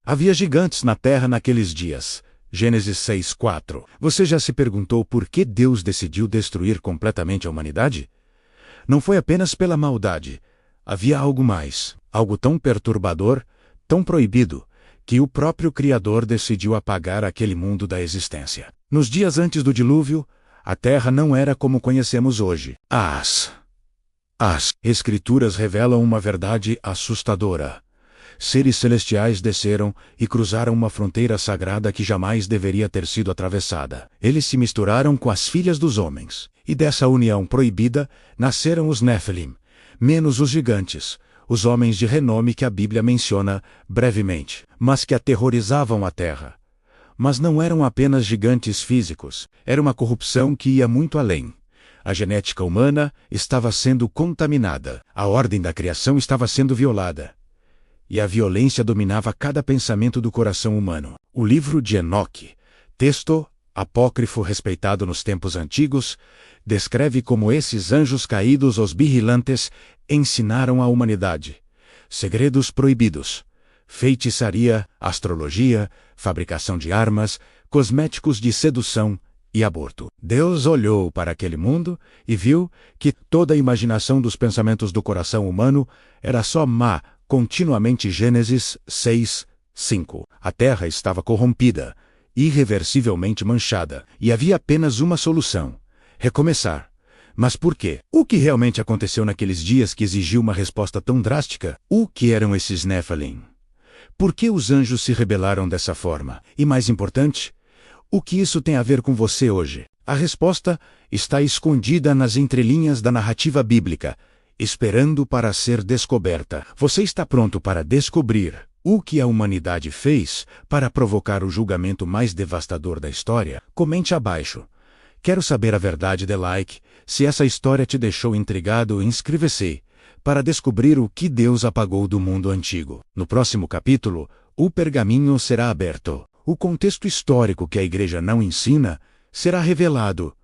Havia gigantes na terra naqueles dias. Gênesis 6:4. Você já se perguntou por que Deus decidiu destruir completamente a humanidade? Não foi apenas pela maldade. Havia algo mais, algo tão perturbador, tão proibido, que o próprio Criador decidiu apagar aquele mundo da existência. Nos dias antes do dilúvio, a Terra não era como conhecemos hoje. As Escrituras revelam uma verdade assustadora. Seres celestiais desceram e cruzaram uma fronteira sagrada que jamais deveria ter sido atravessada. Eles se misturaram com as filhas dos homens, e dessa união proibida nasceram os Nephilim, menos os gigantes, os homens de renome que a Bíblia menciona brevemente, mas que aterrorizavam a terra. Mas não eram apenas gigantes físicos, era uma corrupção que ia muito além. A genética humana estava sendo contaminada, a ordem da criação estava sendo violada. E a violência dominava cada pensamento do coração humano. O livro de Enoque, texto apócrifo respeitado nos tempos antigos, descreve como esses anjos caídos, os vigilantes, ensinaram à humanidade segredos proibidos, feitiçaria, astrologia, fabricação de armas, cosméticos de sedução e aborto. Deus olhou para aquele mundo e viu que toda a imaginação dos pensamentos do coração humano era só má, continuamente. Gênesis 6:5. A terra estava corrompida, irreversivelmente manchada, e havia apenas uma solução: recomeçar. Mas por quê? O que realmente aconteceu naqueles dias que exigiu uma resposta tão drástica? O que eram esses Nephilim? Por que os anjos se rebelaram dessa forma? E mais importante, o que isso tem a ver com você hoje? A resposta está escondida nas entrelinhas da narrativa bíblica, esperando para ser descoberta. Você está pronto para descobrir o que a humanidade fez para provocar o julgamento mais devastador da história? Comente abaixo. Quero saber a verdade. Dê like. Se essa história te deixou intrigado, inscreva-se para descobrir o que Deus apagou do mundo antigo. No próximo capítulo, o pergaminho será aberto. O contexto histórico que a igreja não ensina será revelado.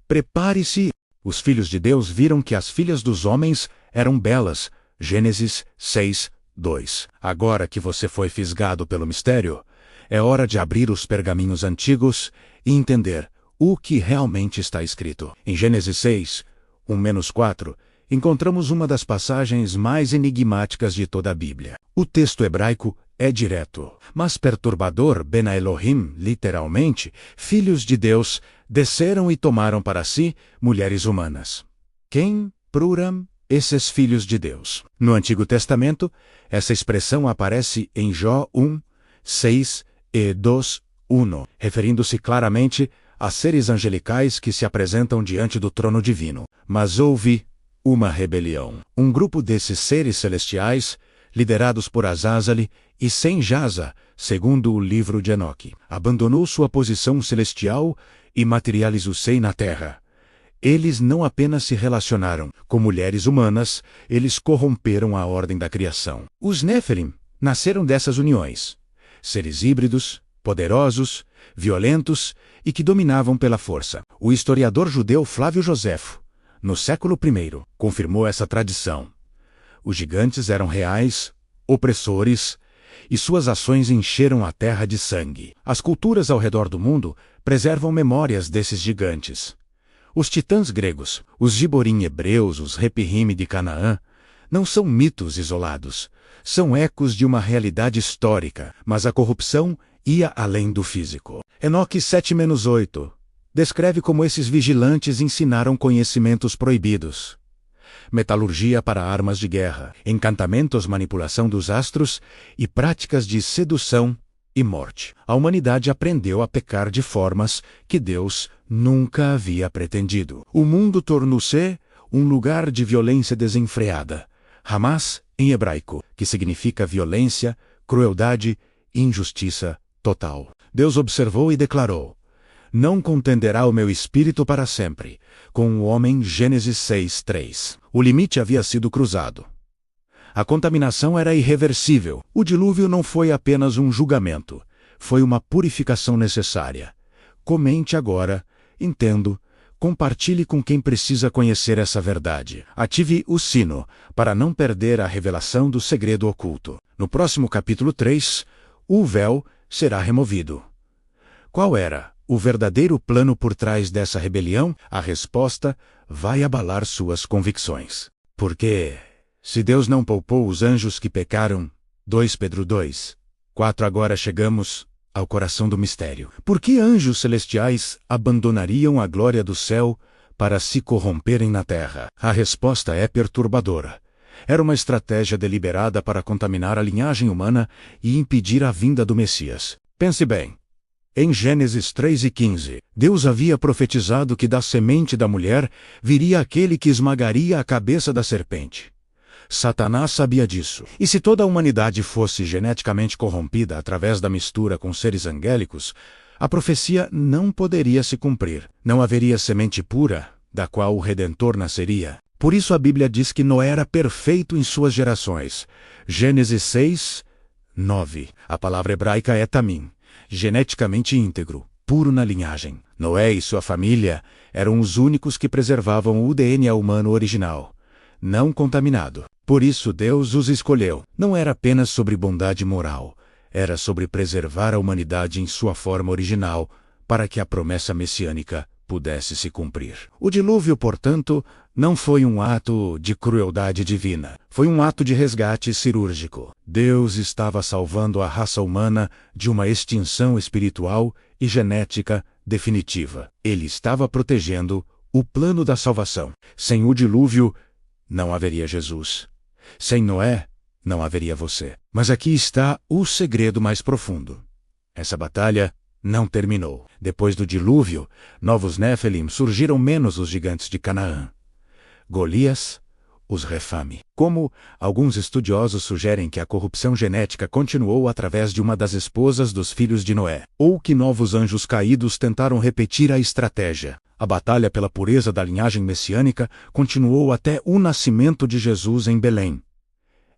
Prepare-se. Os filhos de Deus viram que as filhas dos homens eram belas. Gênesis 6:2. Agora que você foi fisgado pelo mistério, é hora de abrir os pergaminhos antigos e entender o que realmente está escrito. Em Gênesis 6:1-4, encontramos uma das passagens mais enigmáticas de toda a Bíblia. O texto hebraico é direto, mas perturbador. Ben Elohim, literalmente, filhos de Deus, desceram e tomaram para si mulheres humanas. Quem procuram esses filhos de Deus? No Antigo Testamento, essa expressão aparece em Jó 1:6 e 2:1, referindo-se claramente a seres angelicais que se apresentam diante do trono divino. Mas houve uma rebelião. Um grupo desses seres celestiais, liderados por Azazale e Sem-Jaza, segundo o livro de Enoque, abandonou sua posição celestial e materializou-se na terra. Eles não apenas se relacionaram com mulheres humanas, eles corromperam a ordem da criação. Os Nephilim nasceram dessas uniões. Seres híbridos, poderosos, violentos e que dominavam pela força. O historiador judeu Flávio Joséfo, no século I, confirmou essa tradição. Os gigantes eram reais, opressores, e suas ações encheram a terra de sangue. As culturas ao redor do mundo preservam memórias desses gigantes. Os titãs gregos, os giborim hebreus, os Rephirim de Canaã, não são mitos isolados. São ecos de uma realidade histórica, mas a corrupção ia além do físico. Enoque 7-8 descreve como esses vigilantes ensinaram conhecimentos proibidos. Metalurgia para armas de guerra, encantamentos, manipulação dos astros e práticas de sedução e morte. A humanidade aprendeu a pecar de formas que Deus nunca havia pretendido. O mundo tornou-se um lugar de violência desenfreada. Hamas, em hebraico, que significa violência, crueldade e injustiça total. Deus observou e declarou: não contenderá o meu espírito para sempre com o homem. Gênesis 6:3. O limite havia sido cruzado. A contaminação era irreversível. O dilúvio não foi apenas um julgamento, foi uma purificação necessária. Comente agora, entendo, compartilhe com quem precisa conhecer essa verdade. Ative o sino para não perder a revelação do segredo oculto. No próximo capítulo 3, o véu será removido. Qual era o verdadeiro plano por trás dessa rebelião? A resposta vai abalar suas convicções. Porque, se Deus não poupou os anjos que pecaram, 2 Pedro 2, 4 agora chegamos ao coração do mistério. Por que anjos celestiais abandonariam a glória do céu para se corromperem na terra? A resposta é perturbadora. Era uma estratégia deliberada para contaminar a linhagem humana e impedir a vinda do Messias. Pense bem. Em Gênesis 3:15, Deus havia profetizado que da semente da mulher viria aquele que esmagaria a cabeça da serpente. Satanás sabia disso. E se toda a humanidade fosse geneticamente corrompida através da mistura com seres angélicos, a profecia não poderia se cumprir. Não haveria semente pura, da qual o Redentor nasceria. Por isso a Bíblia diz que Noé era perfeito em suas gerações. Gênesis 6:9. A palavra hebraica é tamim, geneticamente íntegro, puro na linhagem. Noé e sua família eram os únicos que preservavam o DNA humano original, não contaminado. Por isso Deus os escolheu. Não era apenas sobre bondade moral, era sobre preservar a humanidade em sua forma original, para que a promessa messiânica pudesse se cumprir. O dilúvio, portanto, não foi um ato de crueldade divina. Foi um ato de resgate cirúrgico. Deus estava salvando a raça humana de uma extinção espiritual e genética definitiva. Ele estava protegendo o plano da salvação. Sem o dilúvio, não haveria Jesus. Sem Noé, não haveria você. Mas aqui está o segredo mais profundo. Essa batalha não terminou. Depois do dilúvio, novos Néfilim surgiram menos os gigantes de Canaã. Golias os Refame. Como alguns estudiosos sugerem que a corrupção genética continuou através de uma das esposas dos filhos de Noé, ou que novos anjos caídos tentaram repetir a estratégia. A batalha pela pureza da linhagem messiânica continuou até o nascimento de Jesus em Belém.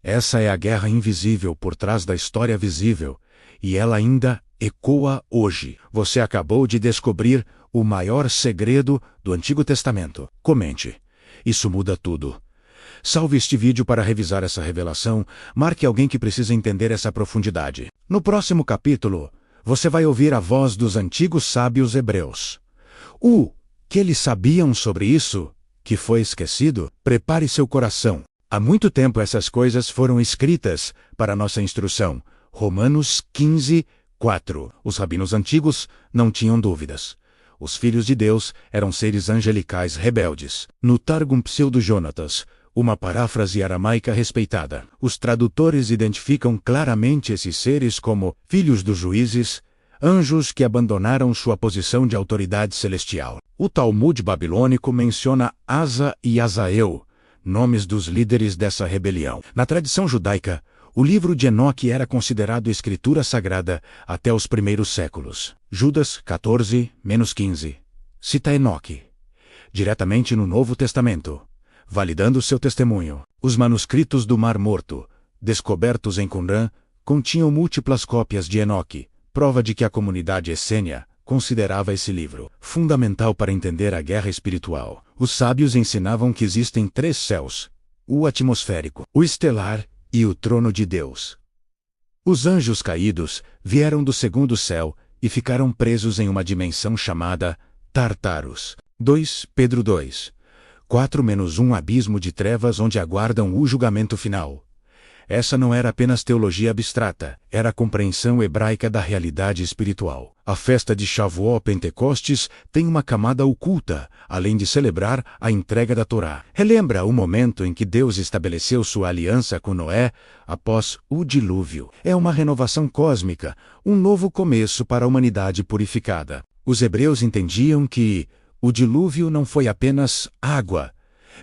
Essa é a guerra invisível por trás da história visível, e ela ainda ecoa hoje. Você acabou de descobrir o maior segredo do Antigo Testamento. Comente. Isso muda tudo. Salve este vídeo para revisar essa revelação. Marque alguém que precisa entender essa profundidade. No próximo capítulo, você vai ouvir a voz dos antigos sábios hebreus. O que eles sabiam sobre isso, que foi esquecido? Prepare seu coração. Há muito tempo essas coisas foram escritas para nossa instrução. Romanos 15:4. Os rabinos antigos não tinham dúvidas. Os filhos de Deus eram seres angelicais rebeldes. No Targum Pseudo-Jonatas, uma paráfrase aramaica respeitada, os tradutores identificam claramente esses seres como filhos dos juízes, anjos que abandonaram sua posição de autoridade celestial. O Talmud babilônico menciona Asa e Azael, nomes dos líderes dessa rebelião. Na tradição judaica, o livro de Enoque era considerado escritura sagrada até os primeiros séculos. Judas 14:15 cita Enoque diretamente no Novo Testamento, validando seu testemunho. Os manuscritos do Mar Morto, descobertos em Qumran, continham múltiplas cópias de Enoque, prova de que a comunidade essênia considerava esse livro fundamental para entender a guerra espiritual. Os sábios ensinavam que existem 3 céus: o atmosférico, o estelar e o trono de Deus. Os anjos caídos vieram do segundo céu e ficaram presos em uma dimensão chamada Tartaros. 2 Pedro 2, 4-1 abismo de trevas onde aguardam o julgamento final. Essa não era apenas teologia abstrata, era a compreensão hebraica da realidade espiritual. A festa de Shavuot Pentecostes tem uma camada oculta, além de celebrar a entrega da Torá. Relembra o momento em que Deus estabeleceu sua aliança com Noé após o dilúvio. É uma renovação cósmica, um novo começo para a humanidade purificada. Os hebreus entendiam que o dilúvio não foi apenas água,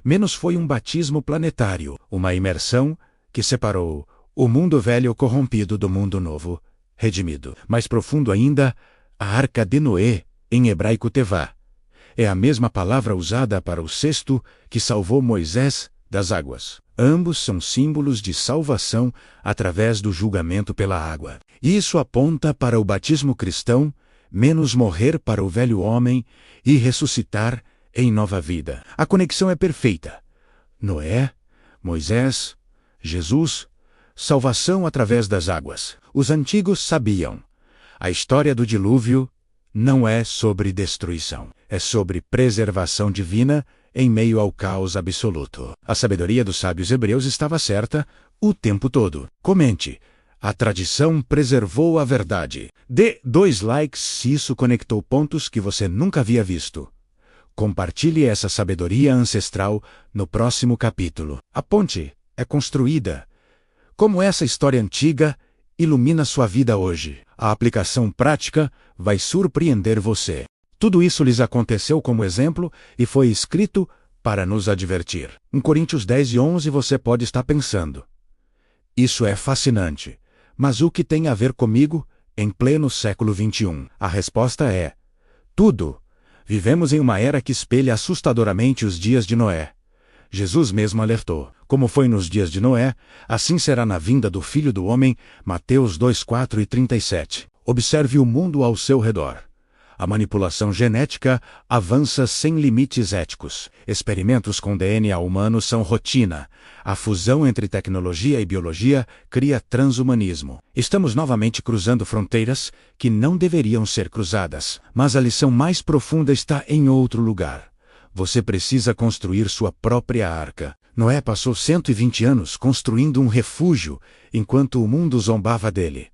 menos foi um batismo planetário, uma imersão que separou o mundo velho corrompido do mundo novo, redimido. Mais profundo ainda, a Arca de Noé, em hebraico Tevá, é a mesma palavra usada para o cesto que salvou Moisés das águas. Ambos são símbolos de salvação através do julgamento pela água. Isso aponta para o batismo cristão, menos morrer para o velho homem e ressuscitar em nova vida. A conexão é perfeita. Noé, Moisés, Jesus salvação através das águas. Os antigos sabiam. A história do dilúvio não é sobre destruição. É sobre preservação divina em meio ao caos absoluto. A sabedoria dos sábios hebreus estava certa o tempo todo. Comente. A tradição preservou a verdade. Dê 2 likes se isso conectou pontos que você nunca havia visto. Compartilhe essa sabedoria ancestral no próximo capítulo. A ponte é construída. Como essa história antiga ilumina sua vida hoje. A aplicação prática vai surpreender você. Tudo isso lhes aconteceu como exemplo e foi escrito para nos advertir. Em Coríntios 10:11 você pode estar pensando: isso é fascinante, mas o que tem a ver comigo em pleno século XXI? A resposta é: tudo. Vivemos em uma era que espelha assustadoramente os dias de Noé. Jesus mesmo alertou: como foi nos dias de Noé, assim será na vinda do Filho do Homem. Mateus 2:4 e 37. Observe o mundo ao seu redor. A manipulação genética avança sem limites éticos. Experimentos com DNA humano são rotina. A fusão entre tecnologia e biologia cria transhumanismo. Estamos novamente cruzando fronteiras que não deveriam ser cruzadas. Mas a lição mais profunda está em outro lugar. Você precisa construir sua própria arca. Noé passou 120 anos construindo um refúgio, enquanto o mundo zombava dele.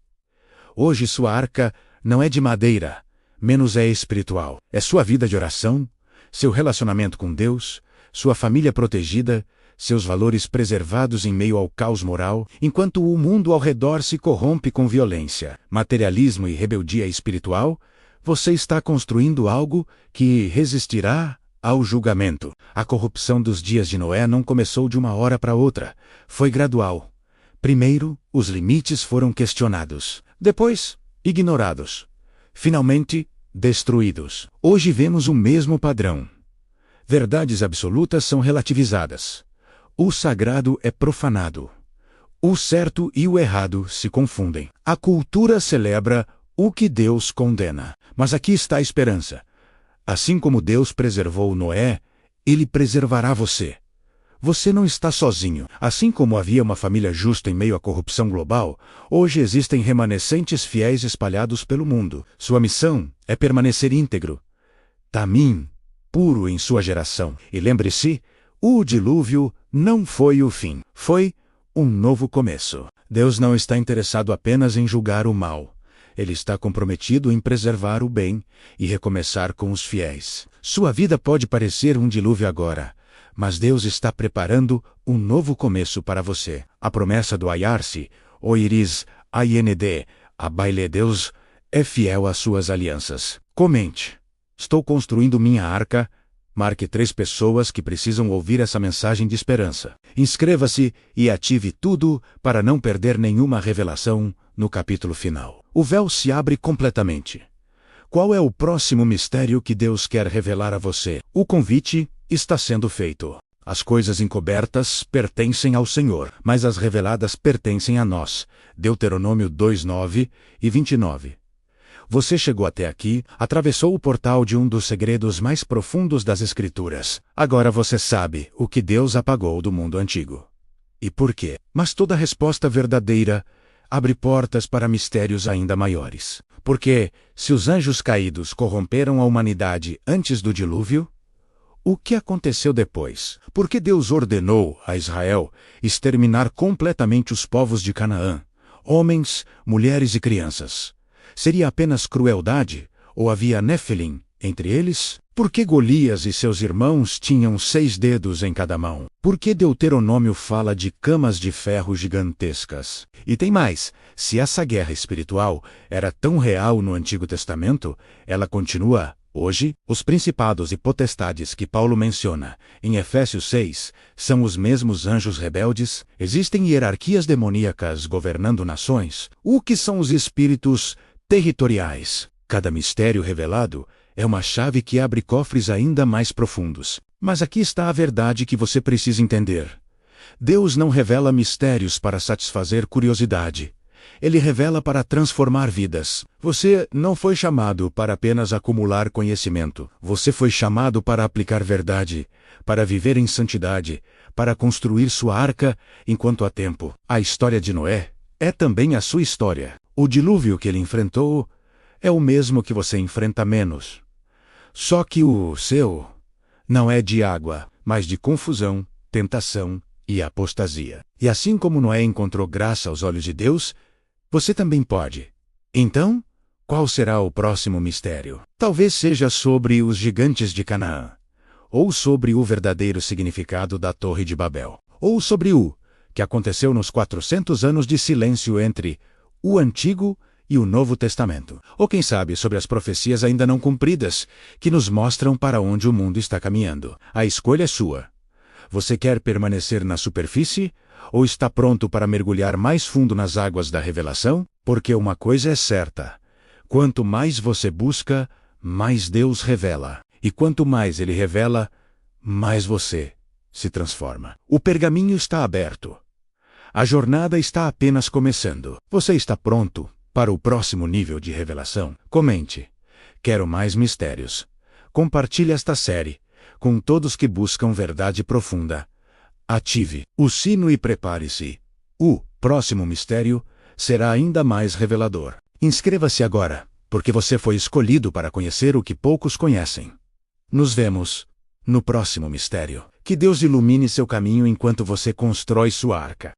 Hoje sua arca não é de madeira, menos é espiritual. É sua vida de oração, seu relacionamento com Deus, sua família protegida, seus valores preservados em meio ao caos moral, enquanto o mundo ao redor se corrompe com violência, materialismo e rebeldia espiritual. Você está construindo algo que resistirá ao julgamento. A corrupção dos dias de Noé não começou de uma hora para outra. Foi gradual. Primeiro, os limites foram questionados. Depois, ignorados. Finalmente, destruídos. Hoje vemos o mesmo padrão. Verdades absolutas são relativizadas. O sagrado é profanado. O certo e o errado se confundem. A cultura celebra o que Deus condena. Mas aqui está a esperança. Assim como Deus preservou Noé, Ele preservará você. Você não está sozinho. Assim como havia uma família justa em meio à corrupção global, hoje existem remanescentes fiéis espalhados pelo mundo. Sua missão é permanecer íntegro. Tamim, puro em sua geração. E lembre-se, o dilúvio não foi o fim. Foi um novo começo. Deus não está interessado apenas em julgar o mal. Ele está comprometido em preservar o bem e recomeçar com os fiéis. Sua vida pode parecer um dilúvio agora, mas Deus está preparando um novo começo para você. A promessa do Ayar-se, o Iris, AIND, a Baile Deus, é fiel às suas alianças. Comente. Estou construindo minha arca. Marque 3 pessoas que precisam ouvir essa mensagem de esperança. Inscreva-se e ative tudo para não perder nenhuma revelação no capítulo final. O véu se abre completamente. Qual é o próximo mistério que Deus quer revelar a você? O convite está sendo feito. As coisas encobertas pertencem ao Senhor, mas as reveladas pertencem a nós. Deuteronômio 2:9 e 29. Você chegou até aqui, atravessou o portal de um dos segredos mais profundos das Escrituras. Agora você sabe o que Deus apagou do mundo antigo. E por quê? Mas toda resposta verdadeira abre portas para mistérios ainda maiores. Porque, se os anjos caídos corromperam a humanidade antes do dilúvio, o que aconteceu depois? Por que Deus ordenou a Israel exterminar completamente os povos de Canaã, homens, mulheres e crianças? Seria apenas crueldade? Ou havia Nefilim entre eles? Por que Golias e seus irmãos tinham 6 dedos em cada mão? Por que Deuteronômio fala de camas de ferro gigantescas? E tem mais, se essa guerra espiritual era tão real no Antigo Testamento, ela continua hoje. Os principados e potestades que Paulo menciona em Efésios 6 são os mesmos anjos rebeldes? Existem hierarquias demoníacas governando nações? O que são os espíritos territoriais? Cada mistério revelado é uma chave que abre cofres ainda mais profundos. Mas aqui está a verdade que você precisa entender. Deus não revela mistérios para satisfazer curiosidade. Ele revela para transformar vidas. Você não foi chamado para apenas acumular conhecimento. Você foi chamado para aplicar verdade, para viver em santidade, para construir sua arca enquanto há tempo. A história de Noé é também a sua história. O dilúvio que ele enfrentou é o mesmo que você enfrenta menos. Só que o seu não é de água, mas de confusão, tentação e apostasia. E assim como Noé encontrou graça aos olhos de Deus, você também pode. Então, qual será o próximo mistério? Talvez seja sobre os gigantes de Canaã, ou sobre o verdadeiro significado da Torre de Babel, ou sobre o que aconteceu nos 400 anos de silêncio entre o Antigo e o Novo Testamento. Ou quem sabe sobre as profecias ainda não cumpridas, que nos mostram para onde o mundo está caminhando. A escolha é sua. Você quer permanecer na superfície ou está pronto para mergulhar mais fundo nas águas da revelação? Porque uma coisa é certa: quanto mais você busca, mais Deus revela. E quanto mais Ele revela, mais você se transforma. O pergaminho está aberto. A jornada está apenas começando. Você está pronto para o próximo nível de revelação? Comente. Quero mais mistérios. Compartilhe esta série com todos que buscam verdade profunda. Ative o sino e prepare-se. O próximo mistério será ainda mais revelador. Inscreva-se agora, porque você foi escolhido para conhecer o que poucos conhecem. Nos vemos no próximo mistério. Que Deus ilumine seu caminho enquanto você constrói sua arca.